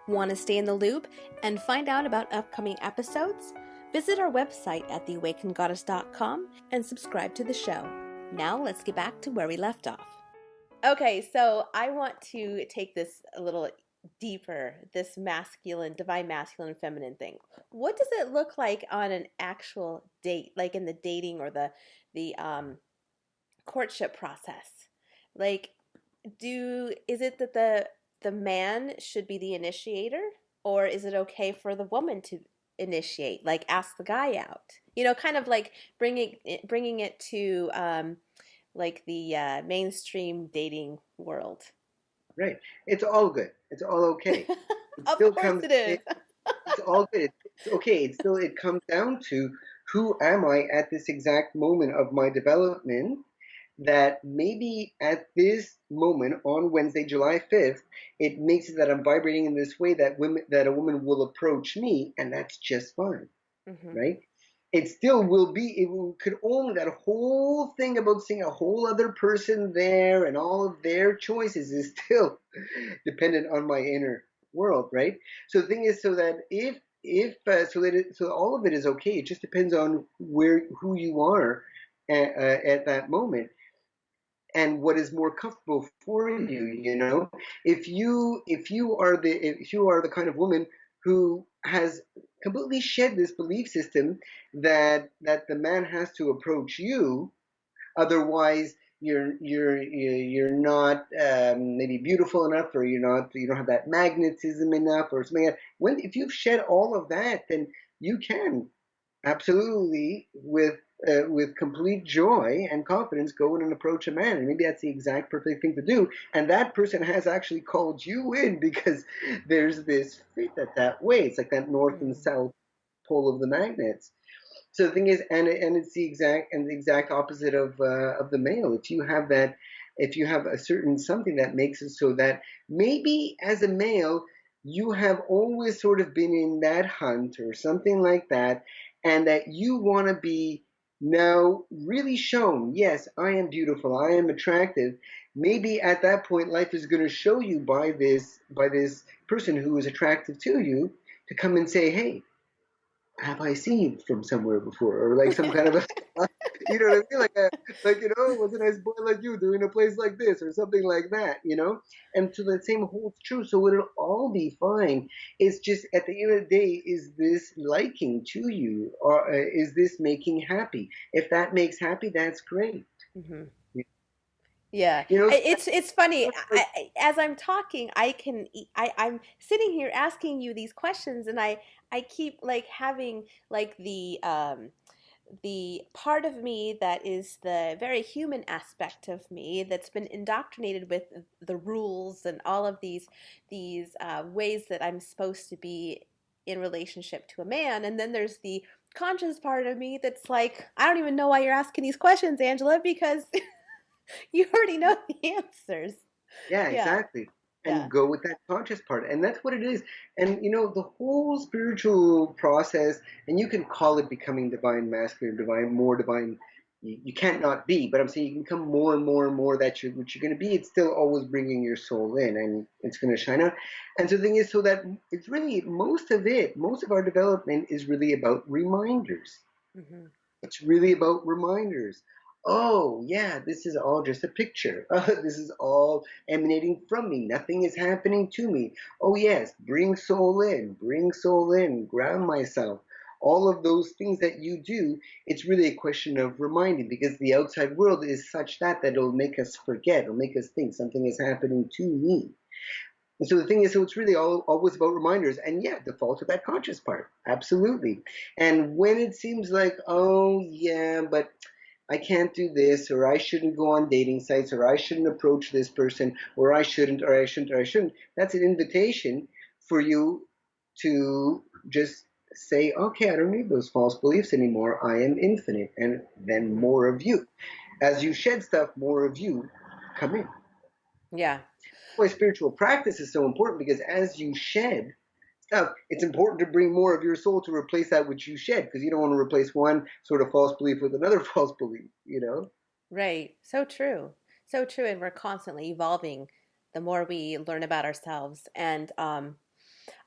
Want to stay in the loop and find out about upcoming episodes? Visit our website at theawakenedgoddess.com and subscribe to the show. Now let's get back to where we left off. Okay, so I want to take this a little deeper, this masculine, divine masculine and feminine thing. What does it look like on an actual date, like in the dating or the courtship process? Like, is it that the man should be the initiator, or is it okay for the woman to initiate, like ask the guy out? Kind of like bringing it to like the mainstream dating world. Right. It's all good. It's all okay. It Of still course comes. it is. It's all good. It's okay. It comes down to who am I at this exact moment of my development. That maybe at this moment on Wednesday, July 5th, it makes it that I'm vibrating in this way that a woman will approach me, and that's just fine, right? It still will be. Could only that whole thing about seeing a whole other person there and all of their choices is still dependent on my inner world, right? So the thing is, so that so all of it is okay. It just depends on who you are at that moment and what is more comfortable for you. If you are the kind of woman who has completely shed this belief system that the man has to approach you, otherwise you're not maybe beautiful enough, or you don't have that magnetism enough, or something like that. If you've shed all of that, then you can absolutely, with complete joy and confidence, go in and approach a man, and maybe that's the exact perfect thing to do. And that person has actually called you in because there's this fit that way. It's like that north and south pole of the magnets. So the thing is, and it's the exact opposite of the male. If you have a certain something that makes it so that maybe as a male you have always sort of been in that hunt or something like that, and that you want to be now really shown. Yes, I am beautiful. I am attractive. Maybe at that point, life is going to show you by this person who is attractive to you to come and say, "Hey, have I seen you from somewhere before?" Or like some kind of a, you know what I mean? What's a nice boy like you doing a place like this, or something like that. And so the same holds true. So it'll all be fine. It's just at the end of the day, is this liking to you, or is this making happy? If that makes happy, that's great. Mm-hmm. Yeah, You know, it's funny. As I'm talking, I'm sitting here asking you these questions, and I keep like having like the part of me that is the very human aspect of me that's been indoctrinated with the rules and all of these ways that I'm supposed to be in relationship to a man, and then there's the conscious part of me that's like, I don't even know why you're asking these questions, Angela, because you already know the answers. Yeah, Yeah, exactly. yeah. And go with that conscious part. And that's what it is. And the whole spiritual process, and you can call it becoming divine masculine, divine, more divine. You can't not be, but I'm saying you can become more and more and more what you're going to be. It's still always bringing your soul in, and it's going to shine out. And so the thing is, so that it's really most of our development is really about reminders. Mm-hmm. It's really about reminders. Oh, yeah, this is all just a picture. This is all emanating from me. Nothing is happening to me. Oh, yes, bring soul in, ground myself. All of those things that you do, it's really a question of reminding, because the outside world is such that it'll make us forget, it'll make us think something is happening to me. And so the thing is, so it's really always about reminders, and yeah, default to that conscious part, absolutely. And when it seems like, oh yeah, but I can't do this, or I shouldn't go on dating sites, or I shouldn't approach this person, or I shouldn't, or I shouldn't, or I shouldn't, that's an invitation for you to just say, okay, I don't need those false beliefs anymore. I am infinite, and then Mm-hmm. more of you. As you shed stuff, more of you come in. Yeah. Why spiritual practice is so important, because as you shed stuff, it's important to bring more of your soul to replace that which you shed, because you don't want to replace one sort of false belief with another false belief. Right. So true. So true, and we're constantly evolving the more we learn about ourselves. And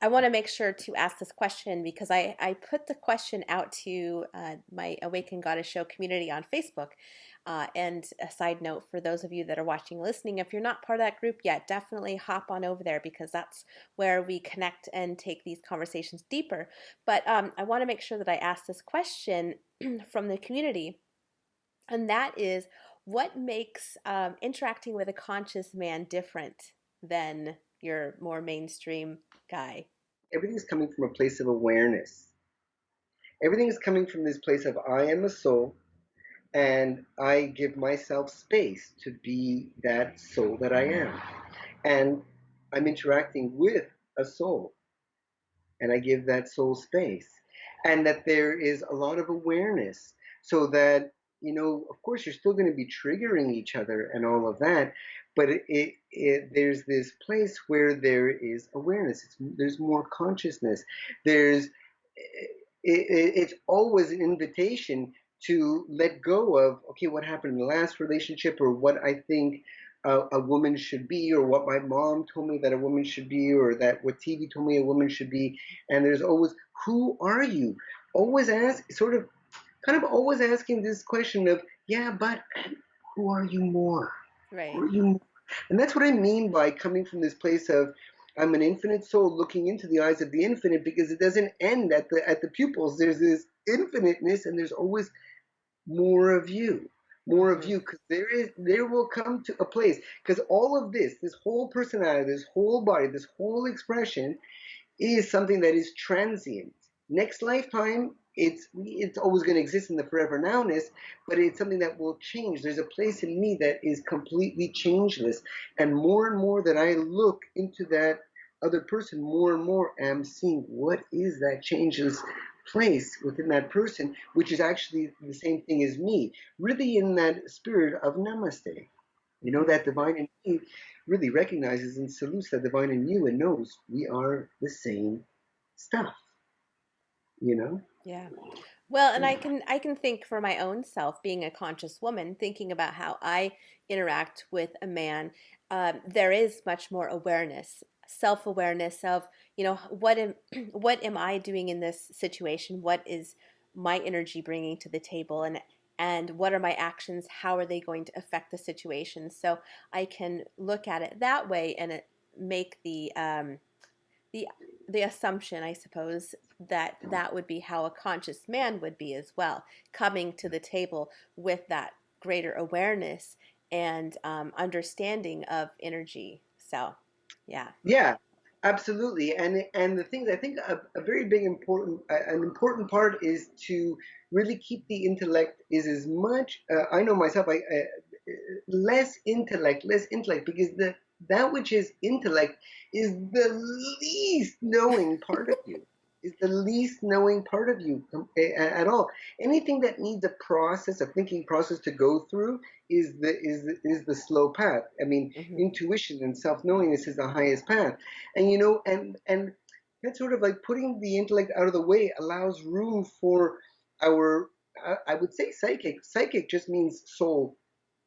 I want to make sure to ask this question because I put the question out to my Awaken Goddess Show community on Facebook. And a side note for those of you that are watching and listening, if you're not part of that group yet, definitely hop on over there because that's where we connect and take these conversations deeper. But I want to make sure that I ask this question from the community, and that is what makes interacting with a conscious man different than your more mainstream guy? Everything's coming from a place of awareness. Everything is coming from this place of I am a soul, and I give myself space to be that soul that I am. And I'm interacting with a soul, and I give that soul space. And that there is a lot of awareness so that, of course, you're still going to be triggering each other and all of that, but there's this place where there is awareness. There's more consciousness. It's always an invitation to let go of, okay, what happened in the last relationship, or what I think a woman should be, or what my mom told me that a woman should be, or that what TV told me a woman should be. And there's always, who are you? Always ask, kind of always asking this question of, yeah, but who are you more? Right. Who are you more? And that's what I mean by coming from this place of, I'm an infinite soul looking into the eyes of the infinite, because it doesn't end at the pupils. There's this infiniteness, and there's always more of you, more of Mm-hmm. you, because there will come to a place, because all of this whole personality, this whole body, this whole expression is something that is transient. Next lifetime, it's always going to exist in the forever nowness, but it's something that will change. There's a place in me that is completely changeless, and more that I look into that other person, more and more I'm seeing what is that changeless place within that person, which is actually the same thing as me, really in that spirit of namaste. Mm-hmm. That divine in me really recognizes and salutes that divine in you and knows we are the same stuff, you know? Yeah. Well, and Yeah. I can think for my own self, being a conscious woman, thinking about how I interact with a man, there is much more awareness, self-awareness of, what am I doing in this situation? What is my energy bringing to the table, and what are my actions? How are they going to affect the situation? So I can look at it that way and make the the assumption, I suppose, that that would be how a conscious man would be as well, coming to the table with that greater awareness and understanding of energy. So, yeah. Yeah, absolutely. And the things I think a very big important an important part is to really keep the intellect is as much. I know myself. Less intellect, because that which is intellect is the least knowing part of you. Is the least knowing part of you at all. Anything that needs a process, a thinking process to go through, is the slow path. I mean, Hmm. intuition and self-knowingness is the highest path, and that's sort of like putting the intellect out of the way allows room for our, I would say, psychic just means soul,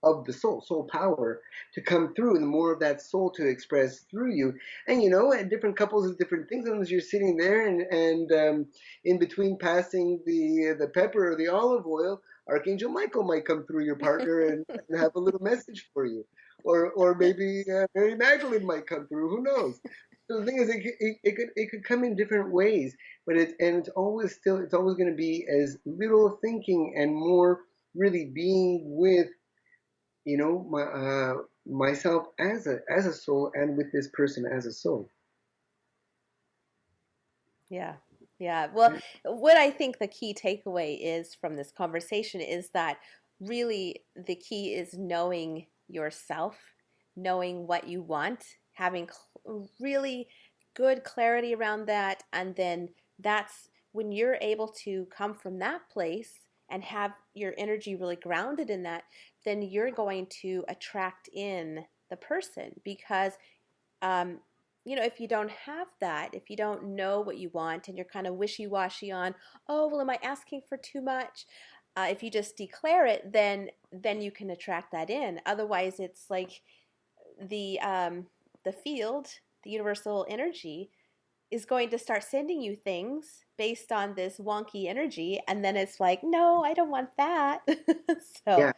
of the soul power, to come through, and the more of that soul to express through you. And at different couples is different things. Sometimes you're sitting there, and in between passing the pepper or the olive oil, Archangel Michael might come through your partner and have a little message for you, or maybe Mary Magdalene might come through. Who knows? So the thing is, it could come in different ways, but it's always going to be as little thinking and more really being with myself as a soul, and with this person as a soul. Yeah. Yeah. Well, what I think the key takeaway is from this conversation is that really the key is knowing yourself, knowing what you want, having really good clarity around that. And then that's when you're able to come from that place and have your energy really grounded in that, then you're going to attract in the person because um, if you don't have that, if you don't know what you want and you're kind of wishy-washy on, oh, well, am I asking for too much? if you just declare it, then you can attract that in. Otherwise, it's like the field, the universal energy, is going to start sending you things based on this wonky energy, and then it's like, no, I don't want that. So Yeah.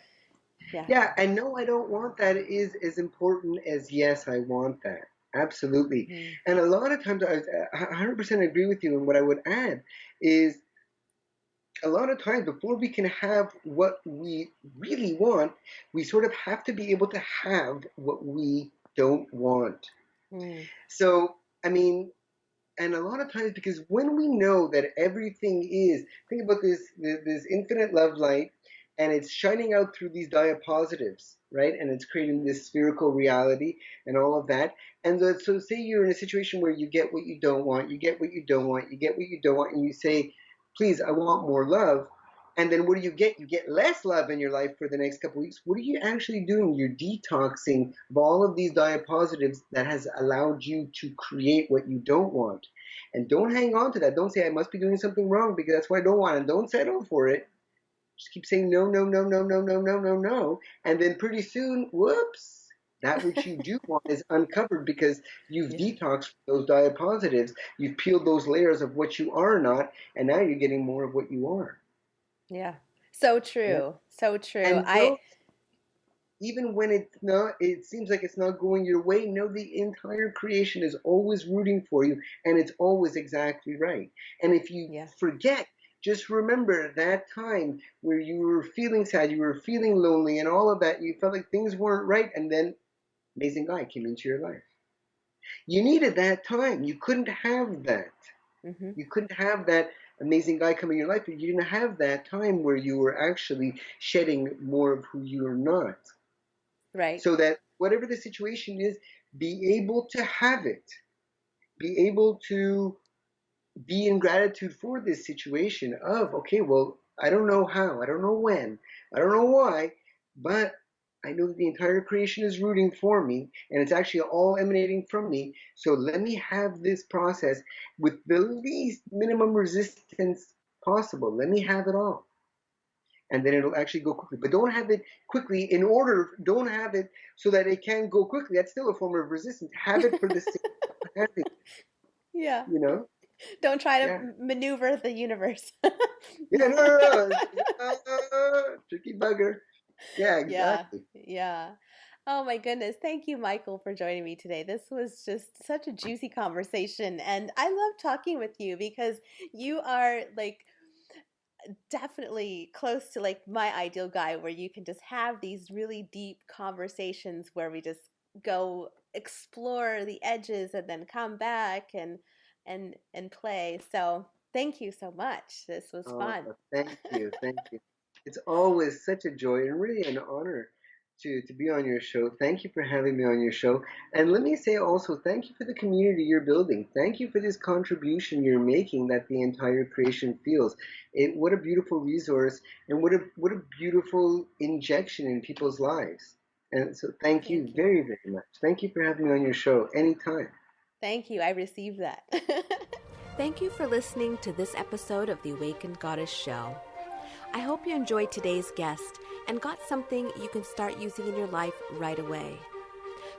yeah. Yeah, and no, I don't want that is as important as yes, I want that. Absolutely. Mm. And a lot of times, I 100% agree with you. And what I would add is a lot of times, before we can have what we really want, we sort of have to be able to have what we don't want. Mm. So, I mean, and a lot of times, because when we know that everything is, think about this infinite love light, and it's shining out through these diapositives, right? And it's creating this spherical reality and all of that. And so say you're in a situation where you get what you don't want, you get what you don't want, you get what you don't want, and you say, please, I want more love. And then what do you get? You get less love in your life for the next couple of weeks. What are you actually doing? You're detoxing of all of these diapositives that has allowed you to create what you don't want. And don't hang on to that. Don't say I must be doing something wrong because that's what I don't want. And don't settle for it. Just keep saying no, no, no, no, no, no, no, no, no. And then pretty soon, whoops, that which you do want is uncovered because you've Yeah. detoxed those diapositives. You've peeled those layers of what you are not, and now you're getting more of what you are. Yeah. So Yeah. true. So true. And no, even when it's not, it seems like it's not going your way. No, the entire creation is always rooting for you, and it's always exactly right. And if you Yeah. forget, just remember that time where you were feeling sad, you were feeling lonely, and all of that. You felt like things weren't right, and then amazing guy came into your life. You needed that time. You couldn't have that. Mm-hmm. You couldn't have that amazing guy come in your life, but you didn't have that time where you were actually shedding more of who you are not. Right. So that whatever the situation is, be able to have it, be able to be in gratitude for this situation of, okay, well, I don't know how, I don't know when, I don't know why, but I know that the entire creation is rooting for me and it's actually all emanating from me. So let me have this process with the least minimum resistance possible. Let me have it all, and then it'll actually go quickly. But don't have it quickly in order, don't have it so that it can go quickly. That's still a form of resistance. Have it for the sake of having, Yeah. you know? Don't try to Yeah. maneuver the universe. Yeah, no, tricky bugger. Yeah, Yeah. exactly. Yeah. Oh my goodness. Thank you, Michael, for joining me today. This was just such a juicy conversation. And I love talking with you because you are like definitely close to like my ideal guy where you can just have these really deep conversations where we just go explore the edges and then come back and play. So thank you so much. This was Oh, fun. thank you, thank you. It's always such a joy and really an honor to be on your show. Thank you for having me on your show. And let me say also, thank you for the community you're building. Thank you for this contribution you're making that the entire creation feels. What a beautiful resource and what a beautiful injection in people's lives. And so thank you Thank you. very, very much. Thank you for having me on your show anytime. Thank you. I received that. Thank you for listening to this episode of the Awakened Goddess Show. I hope you enjoyed today's guest and got something you can start using in your life right away.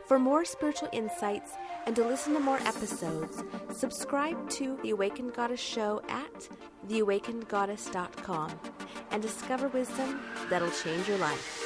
For more spiritual insights and to listen to more episodes, subscribe to The Awakened Goddess Show at theawakenedgoddess.com and discover wisdom that'll change your life.